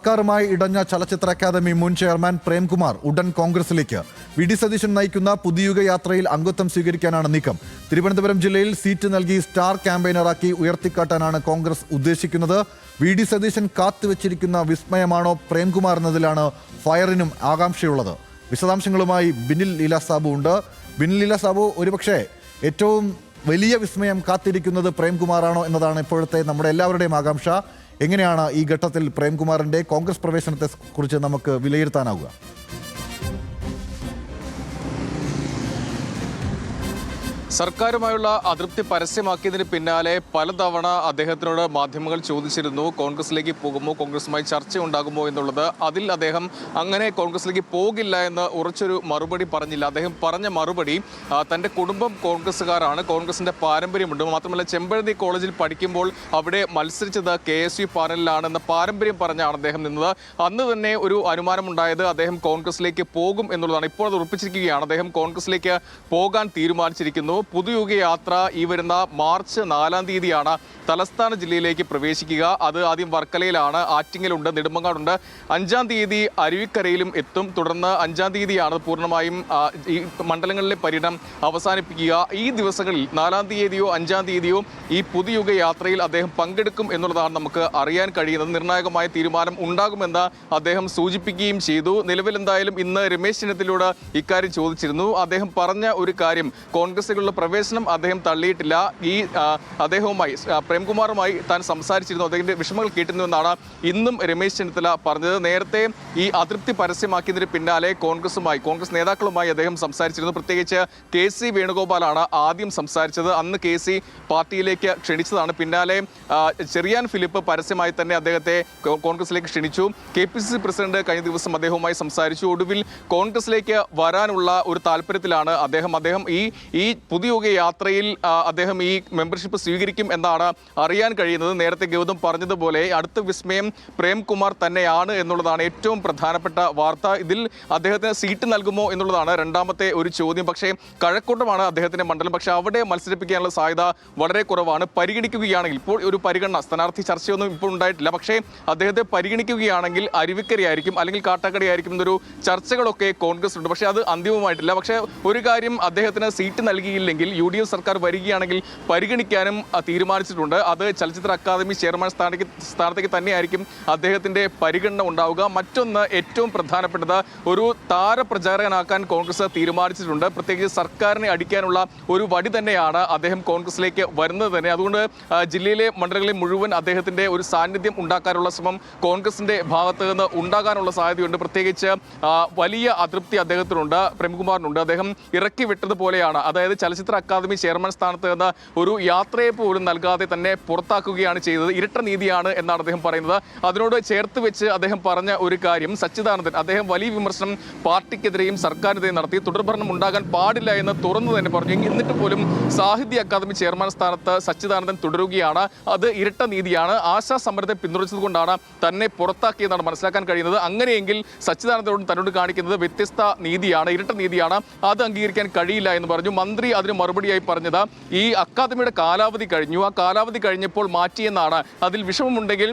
സർക്കാരുമായി ഇടഞ്ഞ ചലച്ചിത്ര അക്കാദമി മുൻ ചെയർമാൻ പ്രേംകുമാർ ഉടൻ കോൺഗ്രസിലേക്ക്. വി ഡി സതീശൻ നയിക്കുന്ന പുതുയുഗ യാത്രയിൽ അംഗത്വം സ്വീകരിക്കാനാണ് നീക്കം. തിരുവനന്തപുരം ജില്ലയിൽ സീറ്റ് നൽകി സ്റ്റാർ ക്യാമ്പയിനറാക്കി ഉയർത്തിക്കാട്ടാനാണ് കോൺഗ്രസ് ഉദ്ദേശിക്കുന്നത്. വി ഡി സതീശൻ കാത്തുവച്ചിരിക്കുന്ന വിസ്മയമാണോ പ്രേംകുമാർ എന്നതിലാണ് ഫയറിനും ആകാംക്ഷയുള്ളത്. വിശദാംശങ്ങളുമായി ബിനിൽ ലീല സാബു ഉണ്ട്. ബിനിൽ ലീല സാബു, ഒരുപക്ഷെ ഏറ്റവും വലിയ വിസ്മയം കാത്തിരിക്കുന്നത് പ്രേംകുമാറാണോ എന്നതാണ് ഇപ്പോഴത്തെ നമ്മുടെ എല്ലാവരുടെയും ആകാംക്ഷ. എങ്ങനെയാണ് ഈ ഘട്ടത്തിൽ പ്രേംകുമാറിന്റെ കോൺഗ്രസ് പ്രവേശനത്തെ കുറിച്ച് നമുക്ക് വിലയിരുത്താനാവുക? സർക്കാരുമായുള്ള അതൃപ്തി പരസ്യമാക്കിയതിന് പിന്നാലെ പലതവണ അദ്ദേഹത്തിനോട് മാധ്യമങ്ങൾ ചോദിച്ചിരുന്നു കോൺഗ്രസിലേക്ക് പോകുമോ, കോൺഗ്രസുമായി ചർച്ച ഉണ്ടാകുമോ എന്നുള്ളത്. അതിൽ അദ്ദേഹം അങ്ങനെ കോൺഗ്രസിലേക്ക് പോകില്ല എന്ന് ഉറച്ചൊരു മറുപടി പറഞ്ഞില്ല. അദ്ദേഹം പറഞ്ഞ മറുപടി തൻ്റെ കുടുംബം കോൺഗ്രസ്സുകാരാണ്, കോൺഗ്രസിൻ്റെ പാരമ്പര്യമുണ്ട്, മാത്രമല്ല ചെമ്പഴന്തി കോളേജിൽ പഠിക്കുമ്പോൾ അവിടെ മത്സരിച്ചത് KSU പാനലിലാണ് എന്ന പാരമ്പര്യം പറഞ്ഞാണ് അദ്ദേഹം നിന്നത്. അന്ന് തന്നെ ഒരു അനുമാനമുണ്ടായത് അദ്ദേഹം കോൺഗ്രസിലേക്ക് പോകും എന്നുള്ളതാണ്. ഇപ്പോൾ അത് ഉറപ്പിച്ചിരിക്കുകയാണ്. അദ്ദേഹം കോൺഗ്രസിലേക്ക് പോകാൻ തീരുമാനിച്ചിരിക്കുന്നു. പുതുയുഗ യാത്ര ഈ വരുന്ന മാർച്ച് 4-ാം തീയതിയാണ് തലസ്ഥാന ജില്ലയിലേക്ക് പ്രവേശിക്കുക. അത് ആദ്യം വർക്കലയിലാണ്, ആറ്റിങ്ങലുണ്ട്, നെടുമങ്ങാടുണ്ട്. 5-ാം തീയതി അരുവിക്കരയിലും എത്തും. തുടർന്ന് 5-ാം തീയതിയാണ് പൂർണ്ണമായും ഈ മണ്ഡലങ്ങളിലെ പര്യടനം അവസാനിപ്പിക്കുക. ഈ ദിവസങ്ങളിൽ 4-ാം തീയതിയോ 5-ാം തീയതിയോ ഈ പുതുയുഗ യാത്രയിൽ അദ്ദേഹം പങ്കെടുക്കും എന്നുള്ളതാണ് നമുക്ക് അറിയാൻ കഴിയുന്നത്. നിർണായകമായ തീരുമാനം ഉണ്ടാകുമെന്ന് അദ്ദേഹം സൂചിപ്പിക്കുകയും ചെയ്തു. നിലവിൽ എന്തായാലും ഇന്ന് രമേശ് ചെന്നിത്തലയോട് ഇക്കാര്യം ചോദിച്ചിരുന്നു. അദ്ദേഹം പറഞ്ഞ ഒരു കാര്യം, കോൺഗ്രസിലുള്ള പ്രവേശനം അദ്ദേഹം തള്ളിയിട്ടില്ല. ഈ അദ്ദേഹവുമായി പ്രേംകുമാറുമായി താൻ സംസാരിച്ചിരുന്നു, അദ്ദേഹത്തിന്റെ വിഷമങ്ങൾ കേട്ടിരുന്നുവെന്നാണ് ഇന്നും രമേശ് ചെന്നിത്തല പറഞ്ഞത്. നേരത്തെ ഈ അതൃപ്തി പരസ്യമാക്കിയതിന് പിന്നാലെ കോൺഗ്രസ് നേതാക്കളുമായി അദ്ദേഹം സംസാരിച്ചിരുന്നു. പ്രത്യേകിച്ച് KC വേണുഗോപാലാണ് ആദ്യം സംസാരിച്ചത്. അന്ന് KC പാർട്ടിയിലേക്ക് ക്ഷണിച്ചതാണ്. പിന്നാലെ ചെറിയാൻ ഫിലിപ്പ് പരസ്യമായി തന്നെ അദ്ദേഹത്തെ കോൺഗ്രസിലേക്ക് ക്ഷണിച്ചു. KPCC പ്രസിഡന്റ് കഴിഞ്ഞ ദിവസം അദ്ദേഹവുമായി സംസാരിച്ചു. ഒടുവിൽ കോൺഗ്രസിലേക്ക് വരാനുള്ള ഒരു താല്പര്യത്തിലാണ് അദ്ദേഹം ഈ പുതുയുഗ യാത്രയിൽ അദ്ദേഹം ഈ മെമ്പർഷിപ്പ് സ്വീകരിക്കും എന്നാണ് അറിയാൻ കഴിയുന്നത്. നേരത്തെ ഗൗതം പറഞ്ഞതുപോലെ അടുത്ത വിസ്മയം പ്രേംകുമാർ തന്നെയാണ് എന്നുള്ളതാണ് ഏറ്റവും പ്രധാനപ്പെട്ട വാർത്ത. ഇതിൽ അദ്ദേഹത്തിന് സീറ്റ് നൽകുമോ എന്നുള്ളതാണ് രണ്ടാമത്തെ ഒരു ചോദ്യം. പക്ഷേ കഴക്കൂട്ടമാണ് അദ്ദേഹത്തിന്റെ മണ്ഡലം. പക്ഷേ അവിടെ മത്സരിപ്പിക്കാനുള്ള സാധ്യത വളരെ കുറവാണ്. പരിഗണിക്കുകയാണെങ്കിൽ, ഇപ്പോൾ ഒരു പരിഗണന, സ്ഥാനാർത്ഥി ചർച്ചയൊന്നും ഇപ്പോൾ ഉണ്ടായിട്ടില്ല, പക്ഷേ അദ്ദേഹത്തെ പരിഗണിക്കുകയാണെങ്കിൽ അരുവിക്കരയായിരിക്കും അല്ലെങ്കിൽ കാട്ടാക്കടയായിരിക്കും എന്നൊരു ചർച്ചകളൊക്കെ കോൺഗ്രസ് ഉണ്ട്. പക്ഷേ അത് അന്തിമമായിട്ടില്ല. പക്ഷേ ഒരു കാര്യം, അദ്ദേഹത്തിന് സീറ്റ് നൽകിയില്ലെങ്കിൽ UDF സർക്കാർ വരികയാണെങ്കിൽ പരിഗണിക്കാനും തീരുമാനിച്ചിട്ടുണ്ട്. അത് ചലച്ചിത്ര അക്കാദമി ചെയർമാൻ സ്ഥാനത്തേക്ക് തന്നെയായിരിക്കും അദ്ദേഹത്തിന്റെ പരിഗണന ഉണ്ടാവുക. മറ്റൊന്ന്, ഏറ്റവും പ്രധാനപ്പെട്ടത്, ഒരു താരപ്രചാരകനാക്കാൻ കോൺഗ്രസ് തീരുമാനിച്ചിട്ടുണ്ട്. പ്രത്യേകിച്ച് സർക്കാരിനെ അടിക്കാനുള്ള ഒരു വടി തന്നെയാണ് അദ്ദേഹം കോൺഗ്രസിലേക്ക് വരുന്നത് തന്നെ. അതുകൊണ്ട് ജില്ലയിലെ മണ്ഡലങ്ങളിൽ മുഴുവൻ അദ്ദേഹത്തിന്റെ ഒരു സാന്നിധ്യം ഉണ്ടാക്കാനുള്ള ശ്രമം കോൺഗ്രസിന്റെ ഭാഗത്ത് നിന്ന് ഉണ്ടാകാനുള്ള സാധ്യതയുണ്ട്. പ്രത്യേകിച്ച് വലിയ അതൃപ്തി അദ്ദേഹത്തിനുണ്ട്, പ്രേംകുമാറിനുണ്ട്. അദ്ദേഹം ഇറക്കി വിട്ടതുപോലെയാണ്. അതായത് ചലച്ചിത്ര അക്കാദമി ചെയർമാൻ സ്ഥാനത്ത് നിന്ന് ഒരു യാത്രയെ പോലും നൽകാതെ തന്നെ പുറത്താക്കുകയാണ് ചെയ്തത്. ഇരട്ട നീതിയാണ് എന്നാണ് അദ്ദേഹം പറയുന്നത്. അതിനോട് ചേർത്ത് വെച്ച് അദ്ദേഹം പറഞ്ഞ ഒരു കാര്യം, സച്ചിദാനന്ദൻ, അദ്ദേഹം വലിയ വിമർശനം പാർട്ടിക്കെതിരെയും സർക്കാരിനെതിരെയും നടത്തി. തുടർഭരണം ഉണ്ടാകാൻ പാടില്ല എന്ന് തുറന്നു തന്നെ പറഞ്ഞു. എന്നിട്ട് പോലും സാഹിത്യ അക്കാദമി ചെയർമാൻ സ്ഥാനത്ത് സച്ചിദാനന്ദൻ തുടരുകയാണ്. അത് ഇരട്ട നീതിയാണ്. ആശാ സമരത്തെ പിന്തുണച്ചതുകൊണ്ടാണ് തന്നെ പുറത്താക്കിയെന്നാണ് മനസ്സിലാക്കാൻ കഴിയുന്നത്. അങ്ങനെയെങ്കിൽ സച്ചിദാനന്ദനോട് തന്നോട് കാണിക്കുന്നത് വ്യത്യസ്ത നീതിയാണ്, ഇരട്ട നീതിയാണ്. അത് അംഗീകരിക്കാൻ കഴിയില്ല എന്ന് പറഞ്ഞു. മന്ത്രി അതിന് മറുപടിയായി പറഞ്ഞത്, ഈ അക്കാദമിയുടെ കാലാവധി കഴിഞ്ഞു, ആ കാലാവധി കഴിഞ്ഞപ്പോൾ മാറ്റിയെന്നാണ്. അതിൽ വിഷമമുണ്ടെങ്കിൽ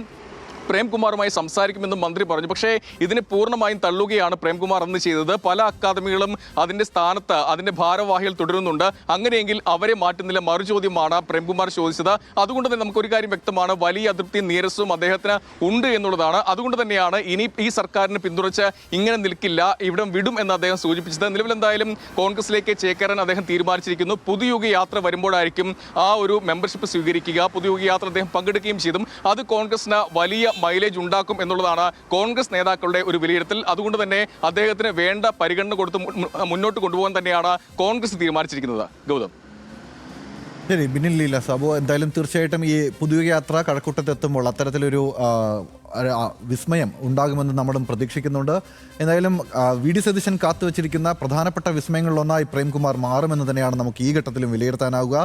പ്രേംകുമാറുമായി സംസാരിക്കുമെന്നും മന്ത്രി പറഞ്ഞു. പക്ഷേ ഇതിനെ പൂർണ്ണമായും തള്ളുകയാണ് പ്രേംകുമാർ അന്ന് ചെയ്തത്. പല അക്കാദമികളും അതിൻ്റെ സ്ഥാനത്ത് അതിൻ്റെ ഭാരവാഹികൾ തുടരുന്നുണ്ട്. അങ്ങനെയെങ്കിൽ അവരെ മാറ്റുന്നില്ല, മറുചോദ്യമാണ് പ്രേംകുമാർ ചോദിച്ചത്. അതുകൊണ്ട് തന്നെ നമുക്കൊരു കാര്യം വ്യക്തമാണ്, വലിയ അതൃപ്തിയും നീരസവും അദ്ദേഹത്തിന് ഉണ്ട് എന്നുള്ളതാണ്. അതുകൊണ്ട് തന്നെയാണ് ഇനി ഈ സർക്കാരിനെ പിന്തുണച്ച് ഇങ്ങനെ നിൽക്കില്ല, ഇവിടെ വിടും എന്ന് അദ്ദേഹം സൂചിപ്പിച്ചത്. നിലവിൽ എന്തായാലും കോൺഗ്രസിലേക്ക് ചേക്കേറാൻ അദ്ദേഹം തീരുമാനിച്ചിരിക്കുന്നു. പുതുയുഗ യാത്ര വരുമ്പോഴായിരിക്കും ആ ഒരു മെമ്പർഷിപ്പ് സ്വീകരിക്കുക. പുതുയുഗ യാത്ര അദ്ദേഹം പങ്കെടുക്കുകയും ചെയ്തും അത് കോൺഗ്രസിന് വലിയ മൈലേജ് ഉണ്ടാക്കും എന്നുള്ളതാണ് കോൺഗ്രസ് നേതാക്കളുടെ ഒരു വിലയിരുത്തൽ. അതുകൊണ്ട് തന്നെ അദ്ദേഹത്തിന് വേണ്ട പരിഗണന കൊടുത്ത് മുന്നോട്ട് കൊണ്ടുപോകാൻ തന്നെയാണ് കോൺഗ്രസ് തീരുമാനിച്ചിരിക്കുന്നത്. ഗൗതം. ശരി, ബിനിൽ ലീല സാബു, എന്തായാലും തീർച്ചയായിട്ടും ഈ പുതുയുഗ യാത്ര കഴക്കൂട്ടത്തെത്തുമ്പോൾ അത്തരത്തിലൊരു വിസ്മയം ഉണ്ടാകുമെന്ന് നമ്മളും പ്രതീക്ഷിക്കുന്നുണ്ട്. എന്തായാലും വി ഡി സതീശൻ കാത്തുവച്ചിരിക്കുന്ന പ്രധാനപ്പെട്ട വിസ്മയങ്ങളിലൊന്നായി പ്രേംകുമാർ മാറുമെന്ന് തന്നെയാണ് നമുക്ക് ഈ ഘട്ടത്തിലും വിലയിരുത്താനാവുക.